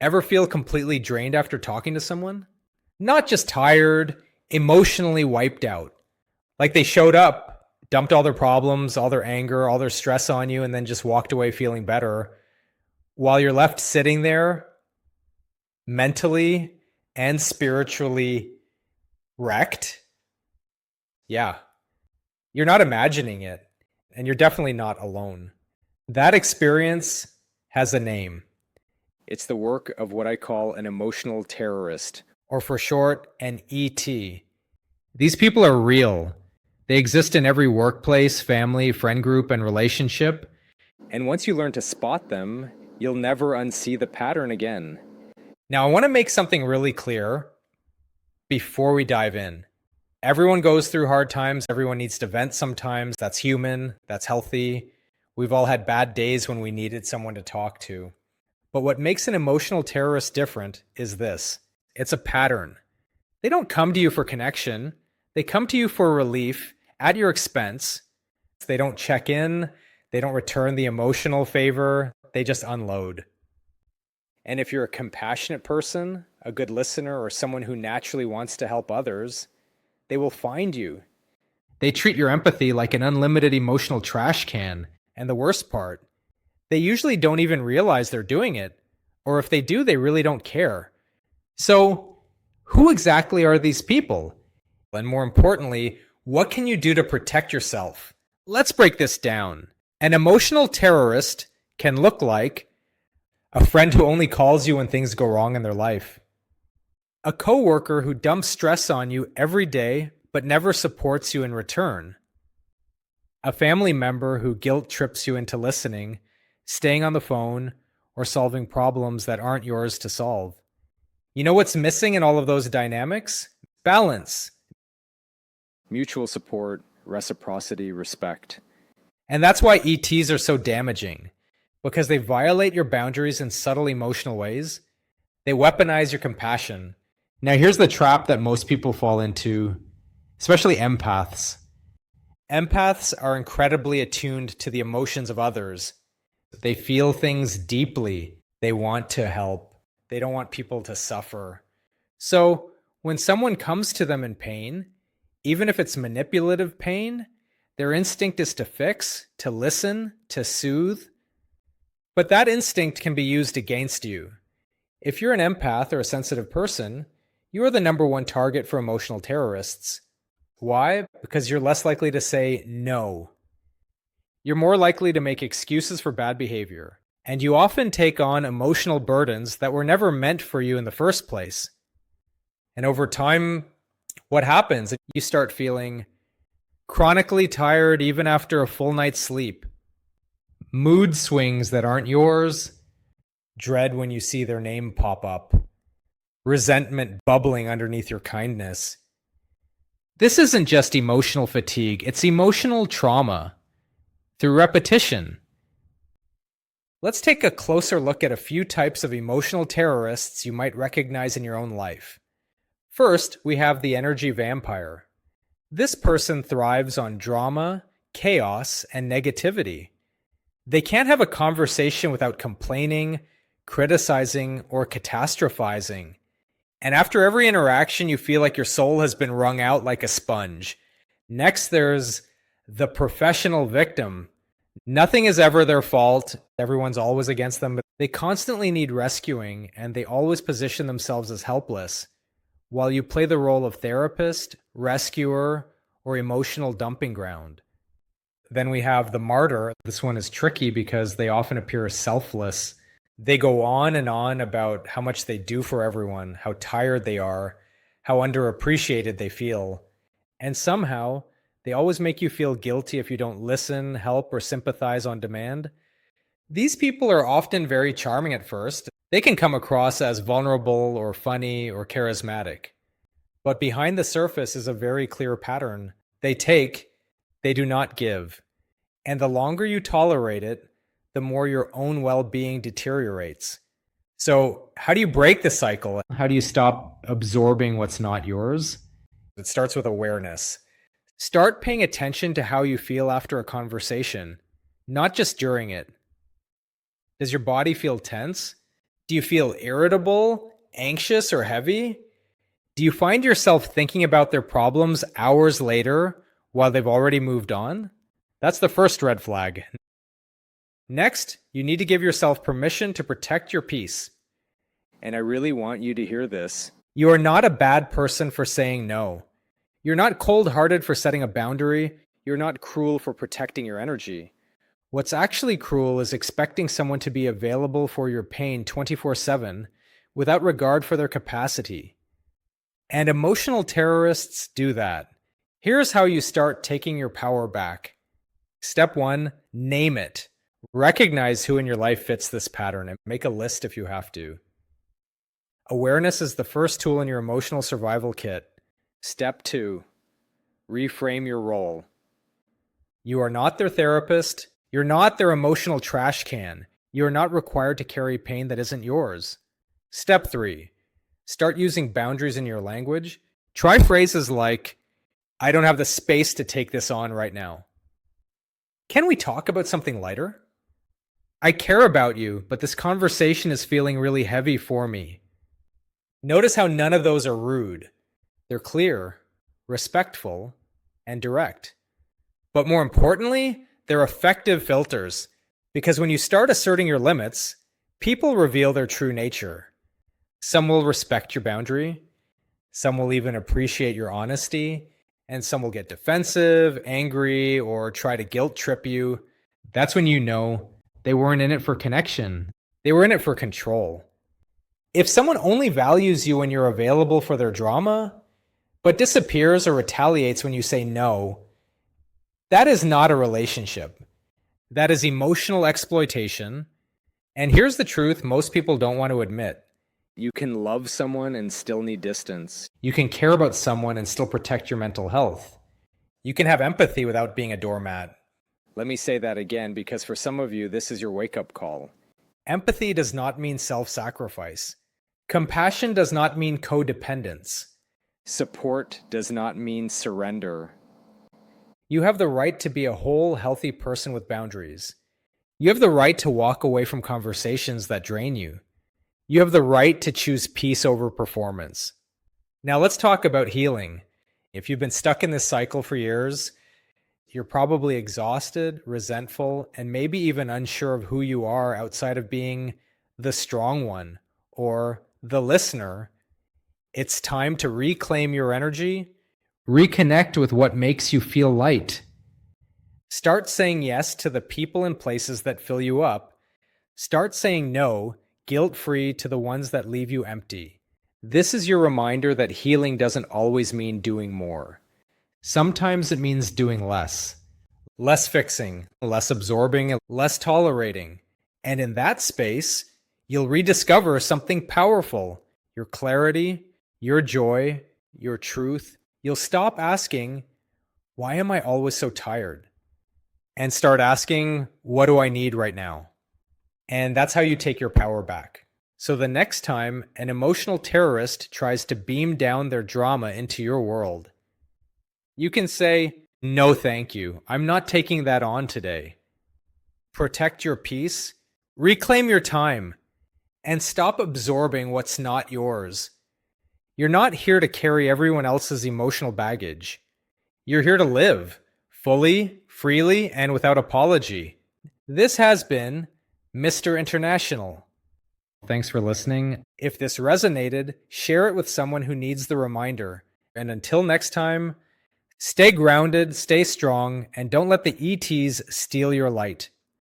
Ever feel completely drained after talking to someone? Not just tired, emotionally wiped out. Like they showed up, dumped all their problems, all their anger, all their stress on you, and then just walked away feeling better, while you're left sitting there mentally and spiritually wrecked. Yeah, you're not imagining it, and you're definitely not alone. That experience has a name. It's the work of what I call an emotional terrorist, or for short, an ET. These people are real. They exist in every workplace, family, friend group, and relationship. And once you learn to spot them, you'll never unsee the pattern again. Now, I want to make something really clear before we dive in. Everyone goes through hard times. Everyone needs to vent sometimes. That's human. That's healthy. We've all had bad days when we needed someone to talk to. But what makes an emotional terrorist different is this. It's a pattern. They don't come to you for connection. They come to you for relief at your expense. They don't check in. They don't return the emotional favor. They just unload. And if you're a compassionate person, a good listener, or someone who naturally wants to help others, they will find you. They treat your empathy like an unlimited emotional trash can. And the worst part, they usually don't even realize they're doing it. Or if they do, they really don't care. So, who exactly are these people? And more importantly, what can you do to protect yourself? Let's break this down. An emotional terrorist can look like a friend who only calls you when things go wrong in their life, a coworker who dumps stress on you every day but never supports you in return, a family member who guilt trips you into listening, staying on the phone, or solving problems that aren't yours to solve. You know what's missing in all of those dynamics? Balance. Mutual support, reciprocity, respect. And that's why ETs are so damaging, because they violate your boundaries in subtle emotional ways. They weaponize your compassion. Now, here's the trap that most people fall into, especially empaths. Empaths are incredibly attuned to the emotions of others. They feel things deeply. They want to help. They don't want people to suffer. So when someone comes to them in pain, even if it's manipulative pain, their instinct is to fix, to listen, to soothe. But that instinct can be used against you. If you're an empath or a sensitive person, you are the number one target for emotional terrorists. Why? Because you're less likely to say no. You're more likely to make excuses for bad behavior, and you often take on emotional burdens that were never meant for you in the first place. And over time, what happens? You start feeling chronically tired even after a full night's sleep, mood swings that aren't yours, dread when you see their name pop up, resentment bubbling underneath your kindness. This isn't just emotional fatigue, it's emotional trauma through repetition. Let's take a closer look at a few types of emotional terrorists you might recognize in your own life. First, we have the energy vampire. This person thrives on drama, chaos, and negativity. They can't have a conversation without complaining, criticizing, or catastrophizing. And after every interaction, you feel like your soul has been wrung out like a sponge. Next, there's the professional victim. Nothing is ever their fault. Everyone's always against them. But they constantly need rescuing, and they always position themselves as helpless, while you play the role of therapist, rescuer, or emotional dumping ground. Then we have the martyr. This one is tricky because they often appear selfless. They go on and on about how much they do for everyone, how tired they are, how underappreciated they feel. And somehow, they always make you feel guilty if you don't listen, help, or sympathize on demand. These people are often very charming at first. They can come across as vulnerable or funny or charismatic. But behind the surface is a very clear pattern. They take, they do not give. And the longer you tolerate it, the more your own well-being deteriorates. So how do you break the cycle? How do you stop absorbing what's not yours? It starts with awareness. Start paying attention to how you feel after a conversation, not just during it. Does your body feel tense? Do you feel irritable, anxious, or heavy? Do you find yourself thinking about their problems hours later while they've already moved on? That's the first red flag. Next, you need to give yourself permission to protect your peace. And I really want you to hear this. You are not a bad person for saying no. You're not cold-hearted for setting a boundary. You're not cruel for protecting your energy. What's actually cruel is expecting someone to be available for your pain 24/7 without regard for their capacity. And emotional terrorists do that. Here's how you start taking your power back. Step 1, name it. Recognize who in your life fits this pattern and make a list if you have to. Awareness is the first tool in your emotional survival kit. Step 2, reframe your role. You are not their therapist. You're not their emotional trash can. You are not required to carry pain that isn't yours. Step 3, start using boundaries in your language. Try phrases like, I don't have the space to take this on right now. Can we talk about something lighter? I care about you, but this conversation is feeling really heavy for me. Notice how none of those are rude. They're clear, respectful, and direct. But more importantly, they're effective filters, because when you start asserting your limits, people reveal their true nature. Some will respect your boundary, some will even appreciate your honesty, and some will get defensive, angry, or try to guilt trip you. That's when you know they weren't in it for connection. They were in it for control. If someone only values you when you're available for their drama, but disappears or retaliates when you say no, that is not a relationship. That is emotional exploitation. And here's the truth most people don't want to admit. You can love someone and still need distance. You can care about someone and still protect your mental health. You can have empathy without being a doormat. Let me say that again, because for some of you, this is your wake-up call. Empathy does not mean self-sacrifice. Compassion does not mean codependence. Support does not mean surrender. You have the right to be a whole, healthy person with boundaries. You have the right to walk away from conversations that drain you. You have the right to choose peace over performance. Now let's talk about healing. If you've been stuck in this cycle for years, you're probably exhausted, resentful, and maybe even unsure of who you are outside of being the strong one or the listener. It's time to reclaim your energy, reconnect with what makes you feel light. Start saying yes to the people and places that fill you up. Start saying no, guilt-free, to the ones that leave you empty. This is your reminder that healing doesn't always mean doing more. Sometimes it means doing less. Less fixing, less absorbing, less tolerating. And in that space, you'll rediscover something powerful. Your clarity, your joy, your truth. You'll stop asking, why am I always so tired? And start asking, what do I need right now? And that's how you take your power back. So the next time an emotional terrorist tries to beam down their drama into your world, you can say, no, thank you. I'm not taking that on today. Protect your peace, reclaim your time, and stop absorbing what's not yours. You're not here to carry everyone else's emotional baggage. You're here to live fully, freely, and without apology. This has been Mr. International. Thanks for listening. If this resonated, share it with someone who needs the reminder. And until next time, stay grounded, stay strong, and don't let the ETs steal your light.